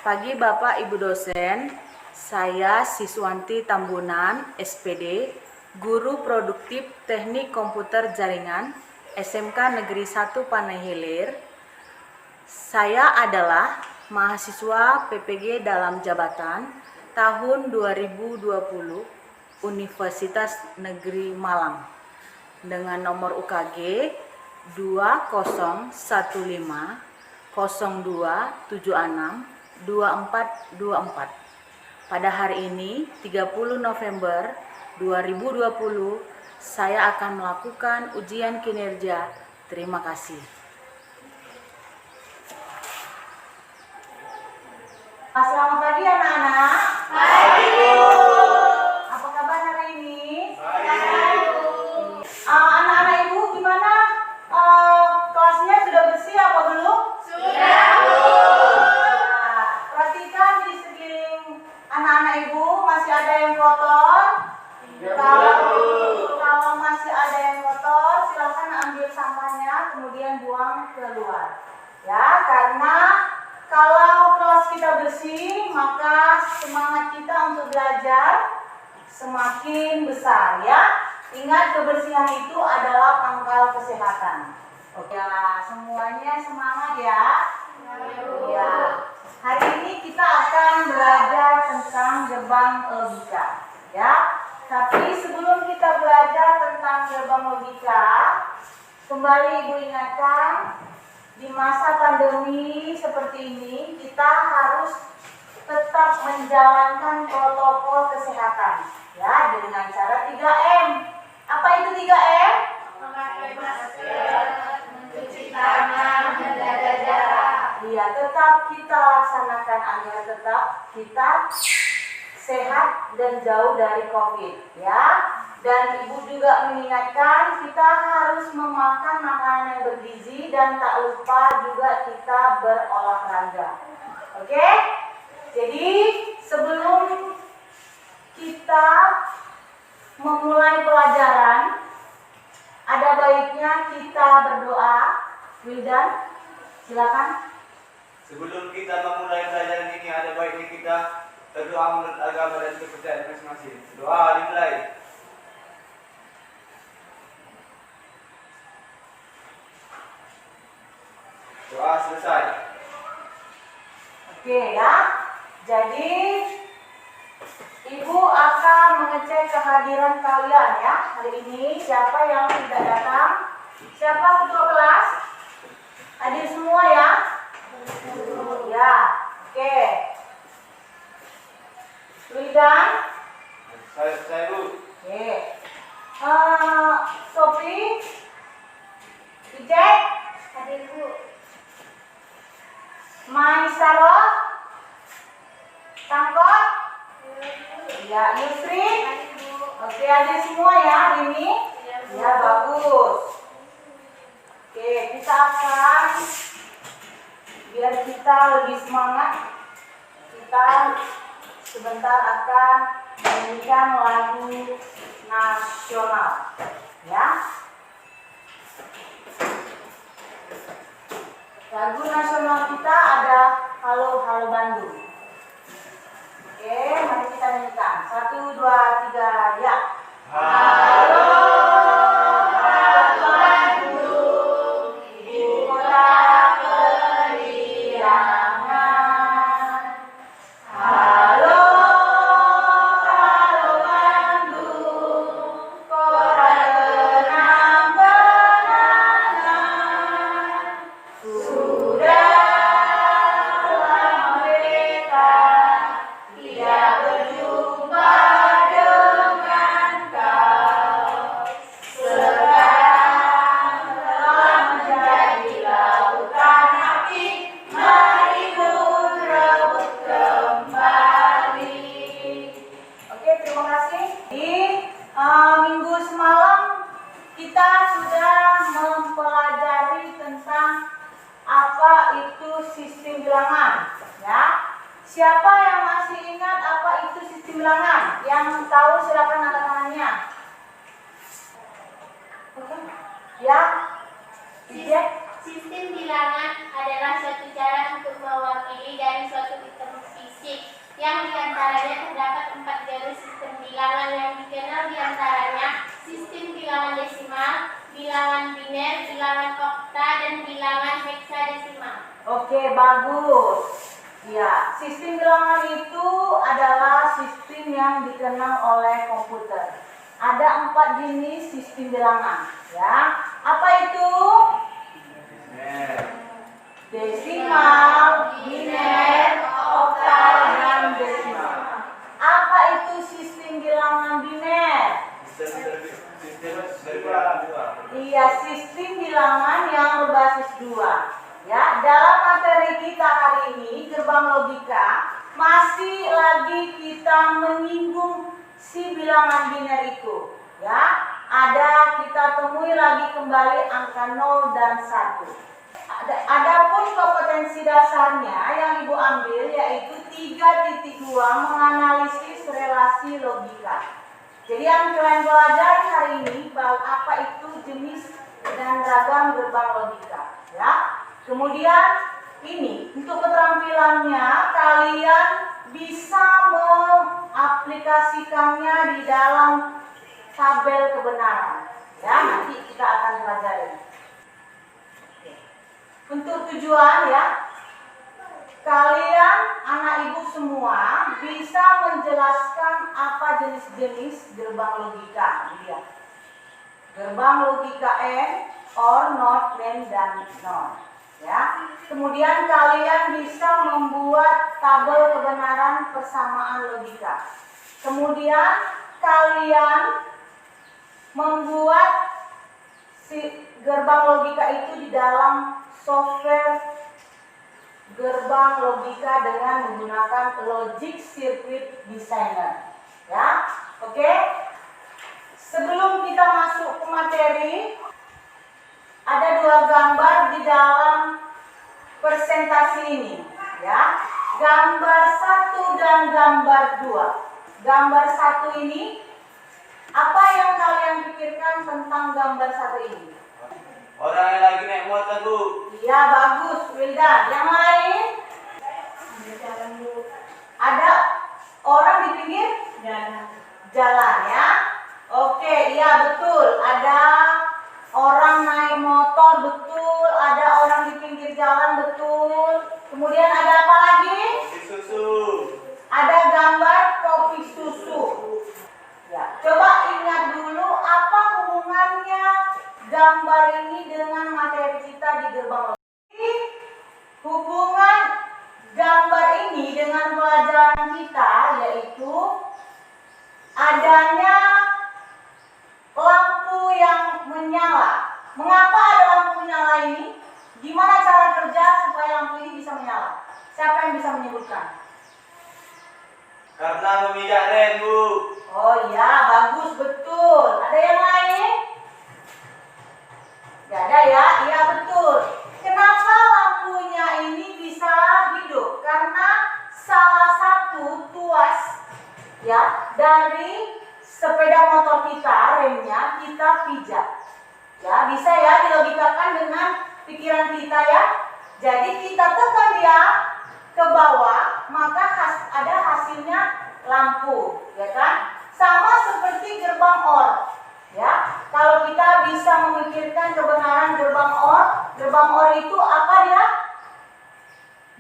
pagi Bapak Ibu dosen, saya Siswanti Tambunan, SPD, Guru Produktif Teknik Komputer Jaringan, SMK Negeri 1 Panai Hilir. Saya adalah mahasiswa PPG dalam jabatan tahun 2020 Universitas Negeri Malang dengan nomor UKG 2015 0276 2424. Pada hari ini 30 November 2020 saya akan melakukan ujian kinerja. Terima kasih. Selamat pagi anak-anak. Pagi, Bu. Apa kabar hari ini? Baik, Bu. Anak-anak Ibu gimana? Kelasnya sudah bersih apa belum? Sudah, Bu. Perhatikan di sekeliling anak-anak Ibu masih ada yang kotor. Ya, Kalau masih ada yang kotor, silakan ambil sampahnya kemudian buang keluar. Ya, karena kalau kelas kita bersih, maka semangat kita untuk belajar semakin besar ya. Ingat, kebersihan itu adalah pangkal kesehatan. Oke, ya, semuanya semangat ya. Ya. Hari ini kita akan belajar tentang gerbang logika, ya. Tapi sebelum kita belajar tentang gerbang logika, kembali Ibu ingatkan, di masa pandemi seperti ini kita harus tetap menjalankan protokol kesehatan, ya, dengan cara 3M. Apa itu 3M? Memakai masker, mencuci tangan, menjaga jarak. Iya, tetap kita laksanakan agar tetap kita sehat dan jauh dari COVID, ya. Dan Ibu juga mengingatkan kita harus memakan makanan yang bergizi dan tak lupa juga kita berolahraga. Oke? Jadi sebelum kita memulai pelajaran, ada baiknya kita berdoa. Wildan, silakan. Sebelum kita memulai pelajaran ini, ada baiknya kita berdoa menurut agama dan kepercayaan masing-masing. Doa dimulai. Doa selesai. Oke ya. Jadi Ibu akan mengecek kehadiran kalian ya. Hari ini siapa yang tidak datang? Siapa ketua kelas? Hadir semua ya? Ya. Oke. Wildan? Saya Bu. Oke. Sophie? Ijek? Hadir, Bu. Maisaro? Tangkot? Ya, Yusri? Hadir, Bu. Oke, hadir semua ya hari ini? Iya, Bu. Ya, bagus. Oke, kita akan, biar kita lebih semangat, kita sebentar akan menyanyikan lagu nasional. Ya. Lagu nasional kita ada Halo Halo Bandung. Oke, mari kita nyanyikan. 1, 2, 3, ya. Halo, halo Bandung, ibu kota periangan. Halo, halo Bandung, kota kenang-kenangan. Sudah lama mereka tidak berjumpa dengan kau. Sekarang telah menjadi lautan api, mari berebut kembali. Oke, terima kasih. Di minggu semalam kita sudah mempelajari tentang apa itu sistem bilangan, ya. Siapa yang masih ingat apa itu sistem bilangan? Yang tahu silakan angkat tangannya. Oke. Ya. Ijek? Sistem bilangan adalah suatu cara untuk mewakili dari suatu item fisik yang diantaranya terdapat 4 jenis sistem bilangan yang dikenal diantaranya sistem bilangan desimal, bilangan biner, bilangan okta, dan bilangan heksadesimal. Oke, bagus. Ya, sistem bilangan itu adalah sistem yang dikenal oleh komputer. Ada 4 jenis sistem bilangan, ya. Apa itu? Desimal, biner, oktal, dan desimal. Apa itu sistem bilangan biner? Iya, sistem bilangan yang berbasis 2. Ya, dalam materi kita hari ini, gerbang logika, masih lagi kita menyinggung si bilangan biner itu. Ya, kita temui lagi kembali angka 0 dan 1. Adapun kompetensi dasarnya yang Ibu ambil yaitu 3.2 menganalisis relasi logika. Jadi yang kalian pelajari hari ini apa itu jenis dan ragam gerbang logika, ya. Kemudian ini untuk keterampilannya kalian bisa mengaplikasikannya di dalam tabel kebenaran, ya. Nanti kita akan pelajari. Untuk tujuan, ya, kalian anak ibu semua bisa menjelaskan apa jenis-jenis gerbang logika. Lihat, gerbang logika AND, OR, NOT, NAND, dan NOR. Ya, kemudian kalian bisa membuat tabel kebenaran persamaan logika. Kemudian kalian membuat si gerbang logika itu di dalam software gerbang logika dengan menggunakan Logic Circuit Designer. Ya, oke. Sebelum kita masuk ke materi, ada 2 gambar di dalam presentasi ini, ya. Gambar 1 dan gambar 2. Gambar 1 ini, apa yang kalian pikirkan tentang gambar 1 ini? Orang yang lagi naik motor, Bu. Iya, bagus, Wildan. Yang lain? Ada orang di pinggir jalan, ya. Oke, iya betul. Ada orang naik motor, betul. Ada orang di pinggir jalan, betul. Kemudian ada apa lagi? Kopi susu. Ada gambar kopi susu. Ya, coba ingat dulu apa hubungannya gambar ini dengan materi kita di gerbang logika. Hubungan gambar ini dengan pelajaran kita yaitu adanya lampu yang menyala. Mengapa ada lampu menyala ini? Gimana cara kerja supaya lampu ini bisa menyala? Siapa yang bisa menyebutkan? Karena memijak rem, Bu. Oh iya, bagus, betul. Ada yang lain? Gak ada, ya? Iya, betul. Kenapa lampunya ini bisa hidup? Karena salah satu tuas, ya, dari sepeda motor kita, remnya kita pijat. Ya, bisa ya dilogikakan dengan pikiran kita, ya. Jadi kita tekan dia ke bawah, maka ada hasilnya lampu, ya kan? Sama seperti gerbang OR, ya. Kalau kita bisa memikirkan kebenaran gerbang OR itu apa dia?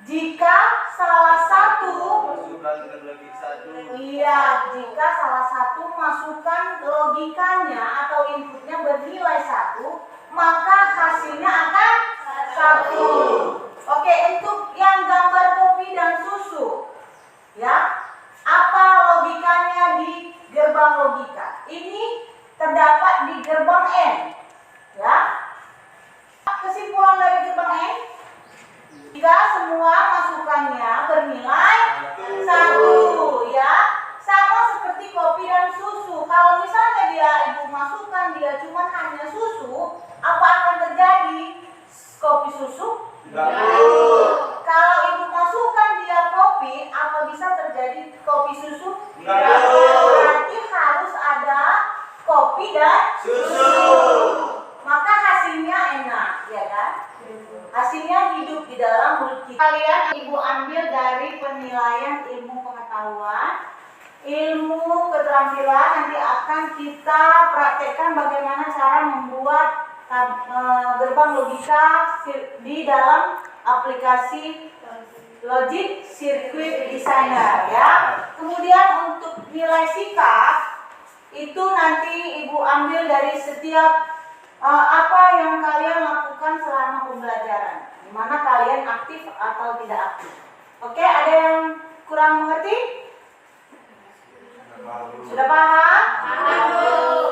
Jika salah satu, iya, jika salah satu masukan logikanya atau inputnya bernilai 1, maka hasilnya akan 1. Oke, untuk yang gambar kopi dan susu, ya, apa logikanya di gerbang logika? Ini terdapat di gerbang N, ya. Kesimpulan dari gerbang N, jika semua masukannya bernilai 1, ya, sama seperti kopi dan susu. Kalau misalnya ibu masukkan dia cuma hanya susu, apa akan terjadi? Kopi susu? Kalau ibu masukkan dia kopi, apa bisa terjadi kopi susu? Berarti harus ada kopi dan susu. Maka hasilnya enak. ya kan? Hasilnya hidup di dalam mulut kita. Kalian ibu ambil dari penilaian ilmu pengetahuan, ilmu keterampilan, nanti akan kita praktekkan bagaimana cara membuat gerbang logika di dalam aplikasi Logic Circuit Designer ya. Kemudian untuk nilai sikap itu nanti ibu ambil dari setiap apa yang kalian lakukan selama pembelajaran, di mana kalian aktif atau tidak aktif. Oke, ada yang kurang mengerti? Sudah paham?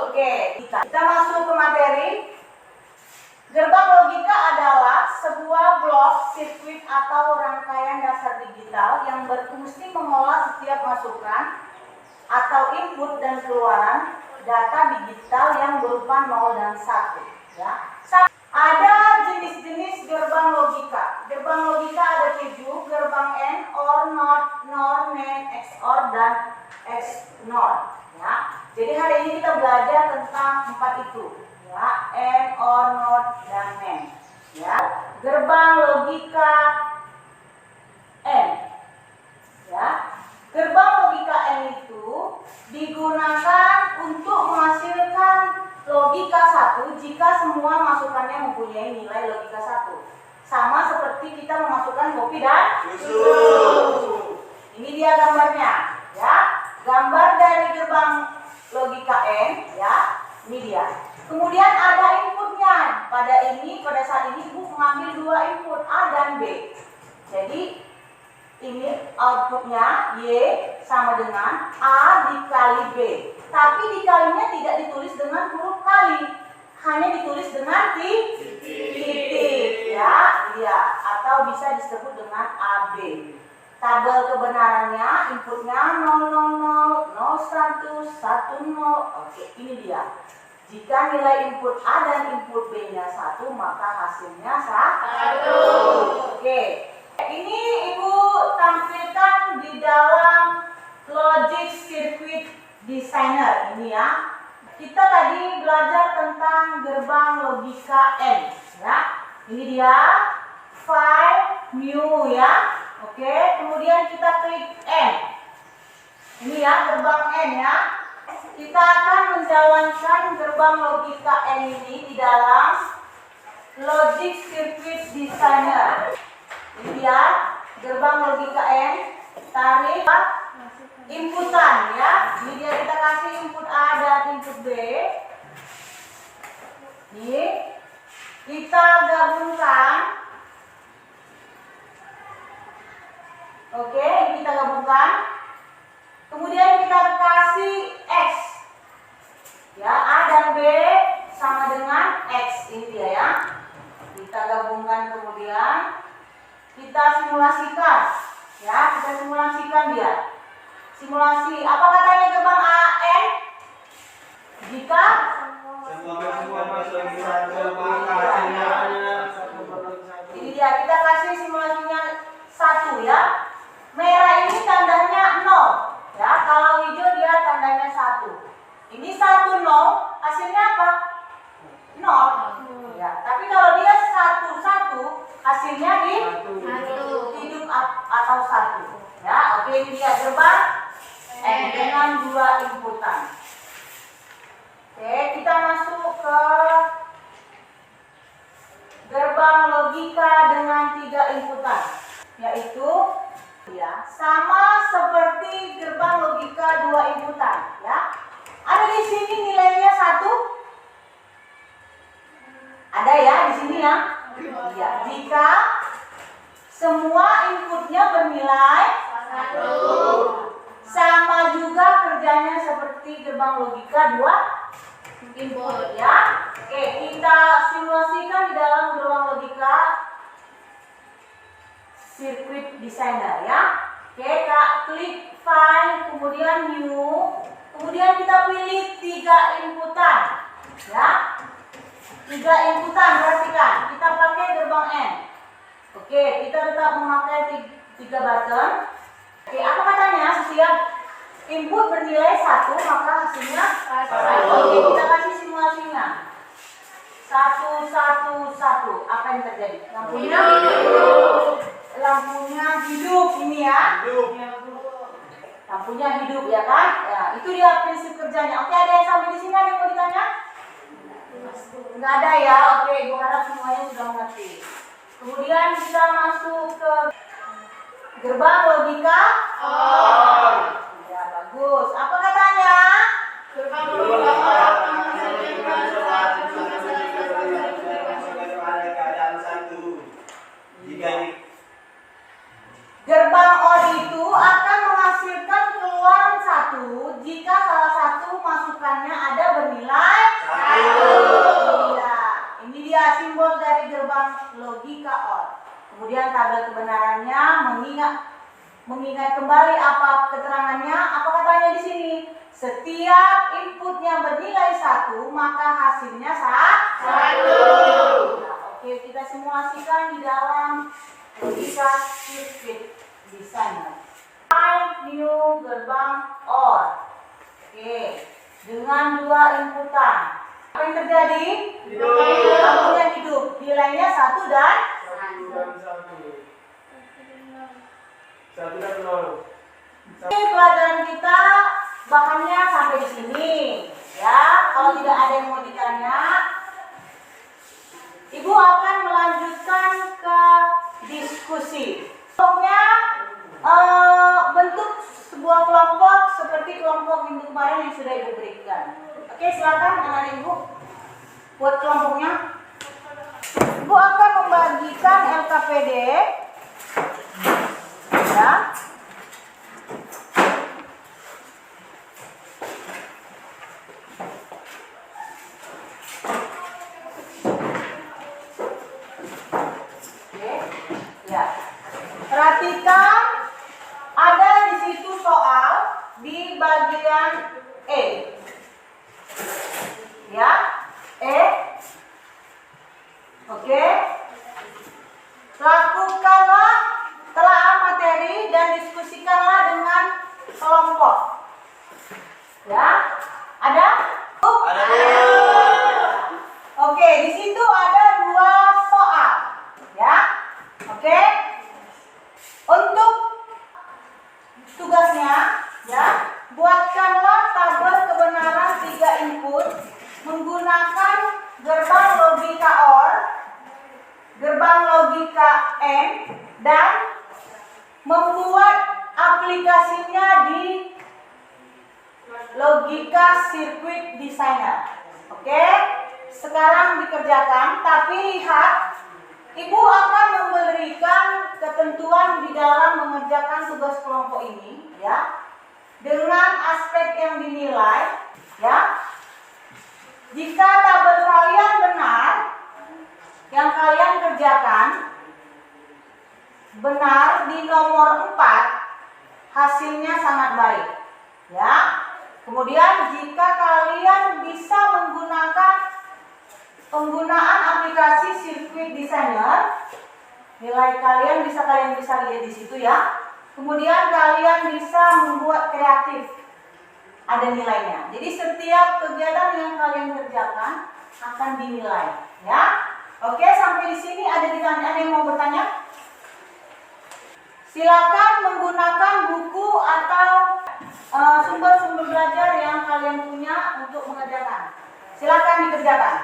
Oke, kita masuk ke materi. Gerbang logika adalah sebuah blok sirkuit atau rangkaian dasar digital yang berfungsi mengolah setiap masukan atau input dan keluaran data digital yang berupa 0 dan 1 ya. Ada jenis-jenis gerbang logika. Gerbang logika ada 7, gerbang AND, OR, NOT, NOR, NAND, XOR dan XNOR ya. Jadi hari ini kita belajar tentang 4 itu ya, AND, OR, NOT dan NAND ya. Gerbang logika AND ya. Gerbang logika AND itu digunakan untuk menghasilkan logika 1 jika semua masukannya mempunyai nilai logika 1. Sama seperti kita memasukkan kopi dan susu. Ini dia gambarnya ya. Gambar dari gerbang logika AND ya. Ini dia. Kemudian ada inputnya. Pada saat ini ibu mengambil 2 input A dan B. Jadi ini outputnya Y sama dengan A dikali B. Tapi dikalinya tidak ditulis dengan huruf kali, hanya ditulis dengan titik ya, atau bisa disebut dengan AB. Tabel kebenarannya inputnya 000, 01, 10. Oke, ini dia. Jika nilai input A dan input B-nya 1, maka hasilnya 1. Oke. Ini ibu tampilkan di dalam Logic Circuit Designer ini ya. Kita tadi belajar tentang gerbang logika AND ya. Ini dia file new ya. Oke, kemudian kita klik AND. Ini ya gerbang AND ya. Kita akan menjalankan gerbang logika AND ini di dalam Logic Circuit Designer. Ini dia gerbang logika AND. Tarik inputan ya. Ini dia, kita kasih input A dan input B. Ini kita gabungkan. Oke, ini kita gabungkan. Kemudian kita kasih X ya. A dan B sama dengan X. Ini dia ya. Kita gabungkan, kemudian kita simulasikan ya. Kita simulasikan dia. Simulasi, apa katanya gerbang AND? Jika ini dia, kita kasih simulasinya 1 ya. Merah ini tandanya 0 ya. Kalau hijau dia tandanya 1. Ini 1 0, hasilnya apa? 0 ya. Tapi kalau dia 1 1, hasilnya hidup atau 1 ya. Oke, ini dia gerbang dengan 2 inputan. Oke, kita masuk ke gerbang logika dengan 3 inputan, yaitu ya sama seperti gerbang logika 2 inputan ya. Ada di sini nilainya 1. Ada ya di sini ya. Ya, jika semua inputnya bernilai 1. Sama juga kerjanya seperti gerbang logika 2 input ya. Oke, kita simulasikan di dalam gerbang logika Circuit Designer ya. Oke, Kak, klik file, kemudian new, kemudian kita pilih 3 inputan ya. 3 inputan, perhatikan, kita pakai gerbang AND. Oke, kita tetap memakai 3 button. Oke, apa katanya? Setiap input bernilai 1, maka hasilnya 1. Oke, kita kasih simulasinya. 1 Satu. Apa yang terjadi? Lampunya hidup ini ya. Lampunya hidup ya kan? Ya, itu dia prinsip kerjanya. Oke, ada yang sampai di sini ada yang mau ditanya? Nggak ada ya. Oke, Ibu harap semuanya sudah mengerti. Kemudian kita masuk ke gerbang logika. Ya, bagus. Apa katanya? Gerbang OR itu akan menghasilkan keluaran 1 jika salah satu masukannya ada bernilai 1. Ya, ini dia simbol dari gerbang logika OR. Kemudian tabel kebenarannya mengingat kembali apa keterangannya. Apa katanya di sini? Setiap inputnya bernilai 1, maka hasilnya 1. Nah, oke, kita simulasikan di dalam logika sirkuit desainer. New gerbang OR. Oke, dengan 2 inputan. Apa yang terjadi? Lampunya hidup. Nilainya 1 dan 0. Oke, pelajaran kita bahannya sampai di sini. Ya, kalau tidak ada yang mau ditanya, Ibu akan melanjutkan ke diskusi. Kelompoknya bentuk sebuah kelompok seperti kelompok minggu kemarin yang sudah Ibu berikan. Oke, silakan anak-anak Ibu buat kelompoknya. Ibu akan membagikan LKPD. Ya. Perhatikan, ada di situ soal di bagian E. Ya, E. Oke. Lakukanlah telaah materi dan diskusikanlah dengan kelompok. Ya, ada? Ada. Oke, di situ ada 2 soal. Ya, oke. Untuk tugasnya, ya, buatkanlah tabel kebenaran 3 input menggunakan gerbang logika OR, gerbang logika AND, dan membuat aplikasinya di logika sirkuit designer. Oke, sekarang dikerjakan, tapi lihat, Ibu akan memberikan ketentuan di dalam mengerjakan tugas kelompok ini, ya, dengan aspek yang dinilai, ya. Jika tabel kalian benar, yang kalian kerjakan benar di nomor 4, hasilnya sangat baik, ya. Kemudian jika kalian bisa menggunakan penggunaan aplikasi sirkuit designer, nilai kalian bisa lihat di situ ya. Kemudian kalian bisa membuat kreatif, ada nilainya. Jadi setiap kegiatan yang kalian kerjakan akan dinilai, ya. Oke, sampai di sini ada yang mau bertanya? Silakan menggunakan buku atau sumber-sumber belajar yang kalian punya untuk mengerjakan. Silakan dikerjakan.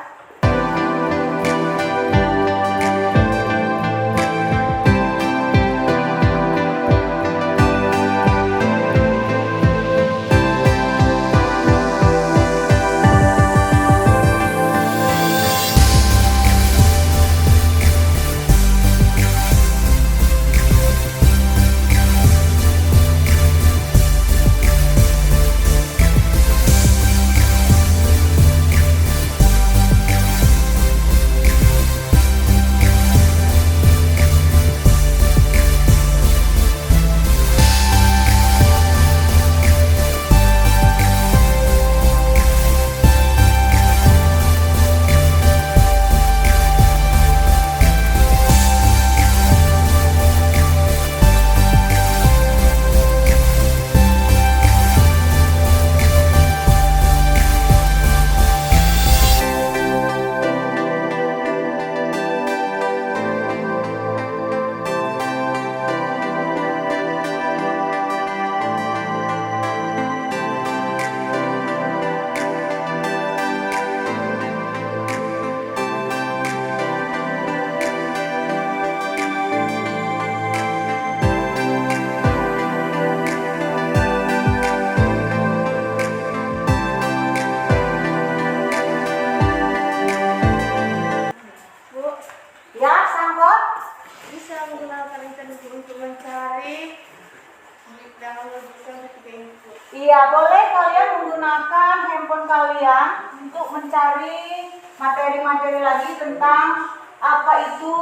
Ya, boleh kalian menggunakan handphone kalian untuk mencari materi-materi lagi tentang apa itu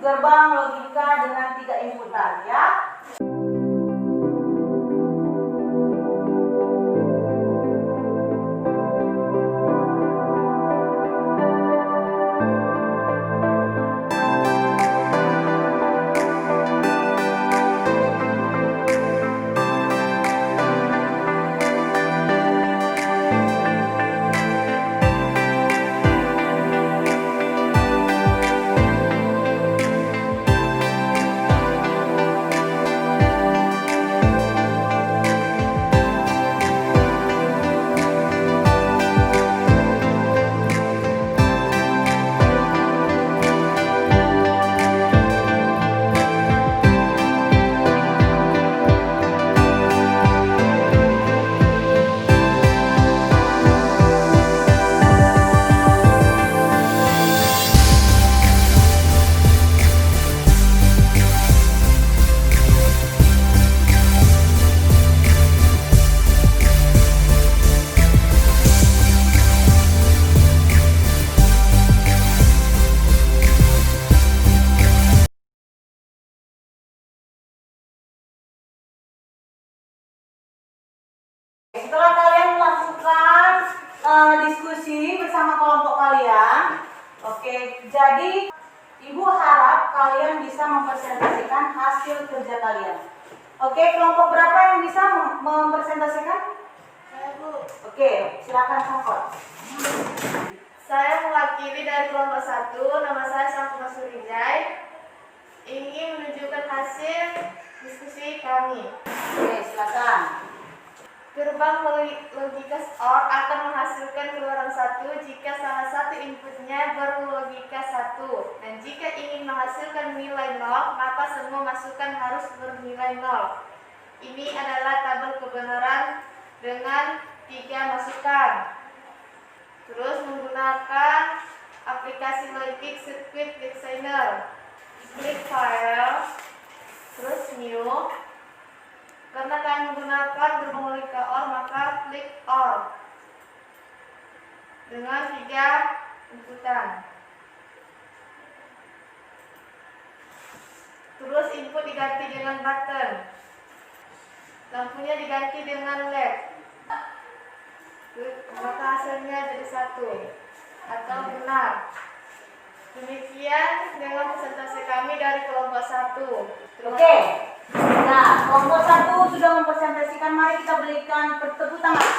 gerbang logika dengan 3 inputan ya. Setelah kalian melakukan diskusi bersama kelompok kalian, oke, jadi Ibu harap kalian bisa mempresentasikan hasil kerja kalian. Oke, kelompok berapa yang bisa mempresentasikan? Saya, Bu. Oke, silakan Sangkot. Saya mewakili dari kelompok 1, nama saya Sangkot Surijai, ingin menunjukkan hasil diskusi kami. Oke, silakan. Gerbang logika OR akan menghasilkan keluaran 1 jika salah satu inputnya berlogika 1. Dan jika ingin menghasilkan nilai 0, maka semua masukan harus bernilai 0. Ini adalah tabel kebenaran dengan 3 masukan. Terus menggunakan aplikasi Logic Circuit Designer. Klik File, terus New. Karena kalian menggunakan gerbang logika OR, maka klik OR dengan 3 inputan. Terus input diganti dengan button, lampunya diganti dengan LED, maka hasilnya jadi 1 atau benar. Demikian dengan presentasi kami dari kelompok 1. Oke. Nah, kelompok 1 sudah mempresentasikan. Mari kita berikan tepuk tangan.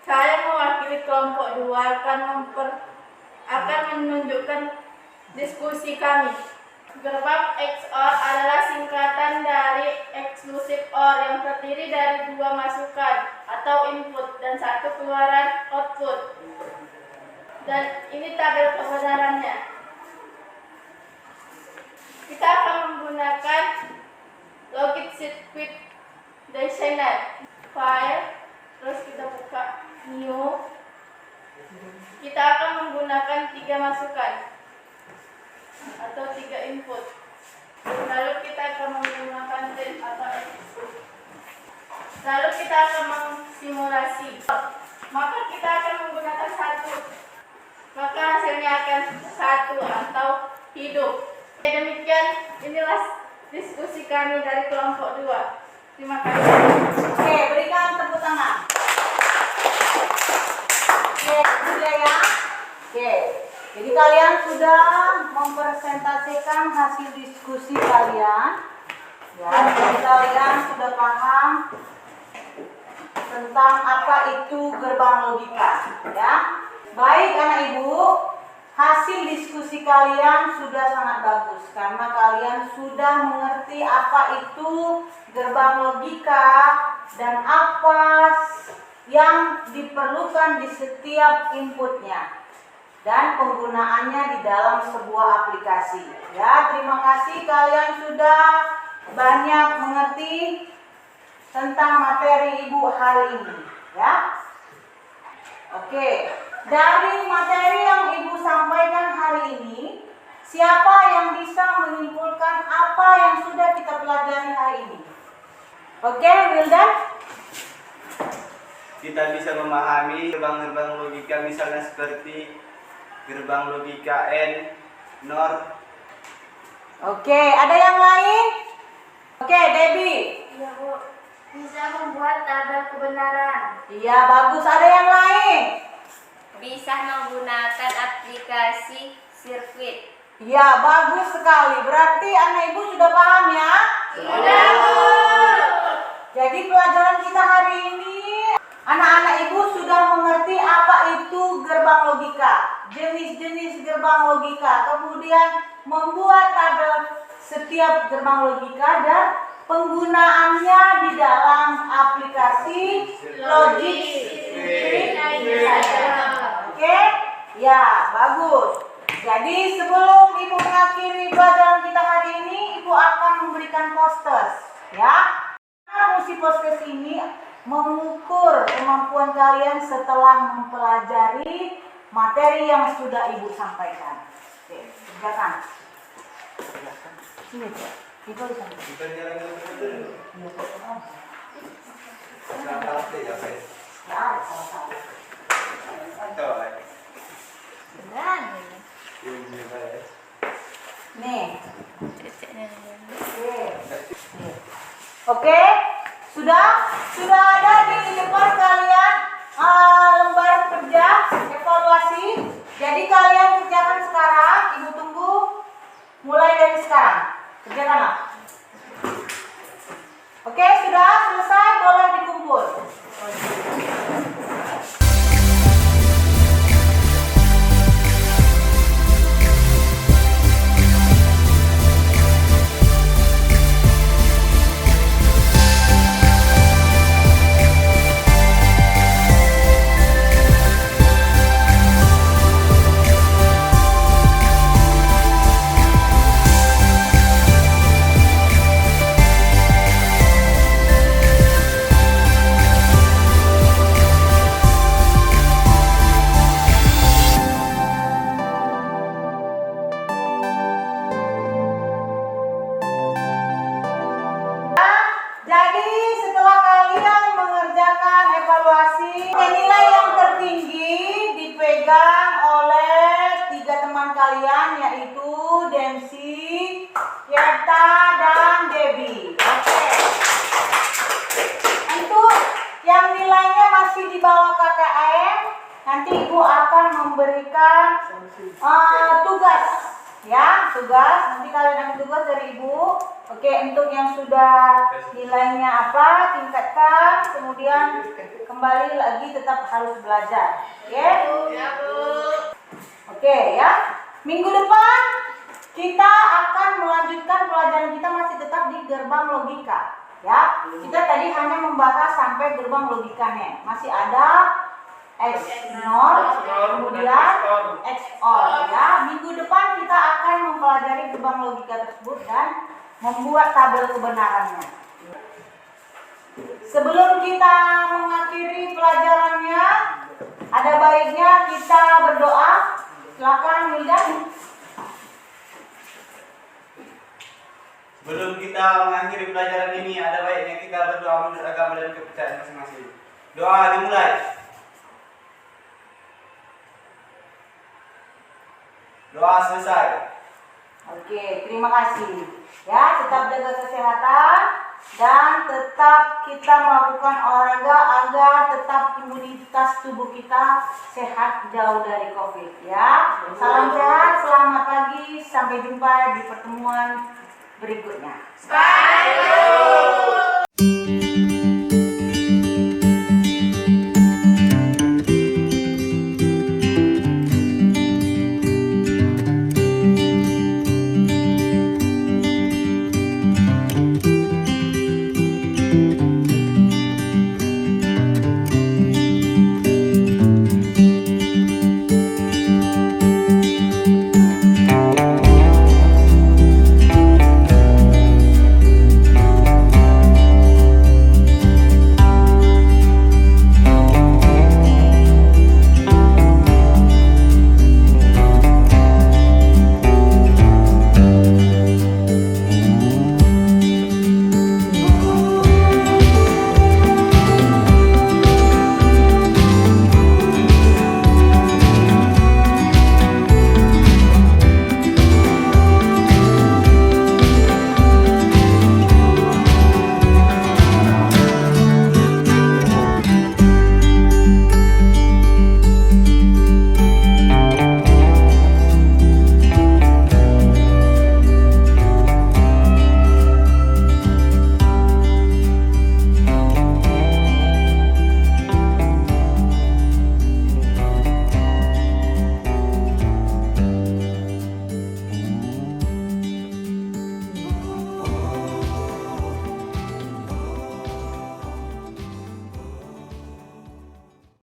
Saya mewakili kelompok 2 akan menunjukkan diskusi kami. Gerbang XOR adalah singkatan dari exclusive OR yang terdiri dari 2 masukan atau input dan 1 keluaran output. Dan ini tabel kebenarannya. Kita akan menggunakan Logic Circuit Designer. File, terus kita buka New. Kita akan menggunakan 3 masukan atau 3 input. Lalu kita akan menggunakan test atau execute. Lalu kita akan mengsimulasi. Maka kita akan menggunakan 1. Maka hasilnya akan 1 atau hidup. Demikian, inilah diskusi kami dari kelompok 2. Terima kasih. Oke, berikan tepuk tangan. Oke, sudah ya. Oke, jadi kalian sudah mempresentasikan hasil diskusi kalian. Ya, jadi kalian sudah paham tentang apa itu gerbang logika. Ya, baik anak ibu. Hasil diskusi kalian sudah sangat bagus karena kalian sudah mengerti apa itu gerbang logika dan apa yang diperlukan di setiap inputnya dan penggunaannya di dalam sebuah aplikasi. Ya, terima kasih kalian sudah banyak mengerti tentang materi Ibu hari ini, ya. Oke. Dari materi yang Ibu sampaikan hari ini, Siapa yang bisa menyimpulkan apa yang sudah kita pelajari hari ini? Oke, Wildan? Kita bisa memahami gerbang-gerbang logika misalnya seperti gerbang logika N, NOR. Oke, ada yang lain? Oke, Debbie. Iya, Bu. Bisa membuat tabel kebenaran. Iya, bagus. Ada yang lain? Bisa menggunakan aplikasi sirkuit. Iya, bagus sekali. Berarti anak ibu sudah paham ya? Sudah, Bu. Jadi pelajaran kita hari ini, anak-anak ibu sudah mengerti apa itu gerbang logika, jenis-jenis gerbang logika, kemudian membuat tabel setiap gerbang logika dan penggunaannya di dalam aplikasi Logic Oke? Ya, bagus. Jadi sebelum ibu mengakhiri pelajaran kita hari ini, ibu akan memberikan posters, ya. Fungsi posters ini mengukur kemampuan kalian setelah mempelajari materi yang sudah ibu sampaikan. Oke, kerjakan. Sini, ibu di sana. Bukan jalan-jalan betul. Iya, Pak. Salah ya, Pak. Ya, ada salah-salah. Coba. Beneran. Ini Pak. Nih. Oke, sudah ada di depan kalian lembar kerja evaluasi. Jadi kalian kerjakan sekarang, ibu tunggu mulai dari sekarang. Kerjakanlah. Oke, sudah selesai, boleh dikumpul. Jadi setelah kalian mengerjakan evaluasi, nilai yang tertinggi dipegang oleh 3 teman kalian, yaitu Dempsey, Yerta, dan Debbie. Oke. Untuk yang nilainya masih di bawah KKM, nanti ibu akan memberikan tugas, ya, tugas. Nanti kalian ambil tugas dari ibu. Oke, untuk yang sudah nilainya apa, tingkatkan, kemudian kembali lagi tetap harus belajar. Oke? Ya, Bu. Oke, ya. Minggu depan kita akan melanjutkan pelajaran kita masih tetap di gerbang logika. Ya, kita tadi hanya membahas sampai gerbang logikanya. Masih ada XNOR, kemudian XOR. Ya, minggu depan kita akan mempelajari gerbang logika tersebut dan membuat tabel kebenarannya. Sebelum kita mengakhiri pelajarannya, ada baiknya kita berdoa. Silakan, Wildan. Sebelum kita mengakhiri pelajaran ini, ada baiknya kita berdoa menurut agama dan kepercayaan masing-masing. Doa dimulai. Doa selesai. Oke, terima kasih. Ya, tetap jaga kesehatan dan tetap kita melakukan olahraga agar tetap imunitas tubuh kita sehat jauh dari COVID. Ya, salam sehat, selamat pagi, sampai jumpa di pertemuan berikutnya. Bye.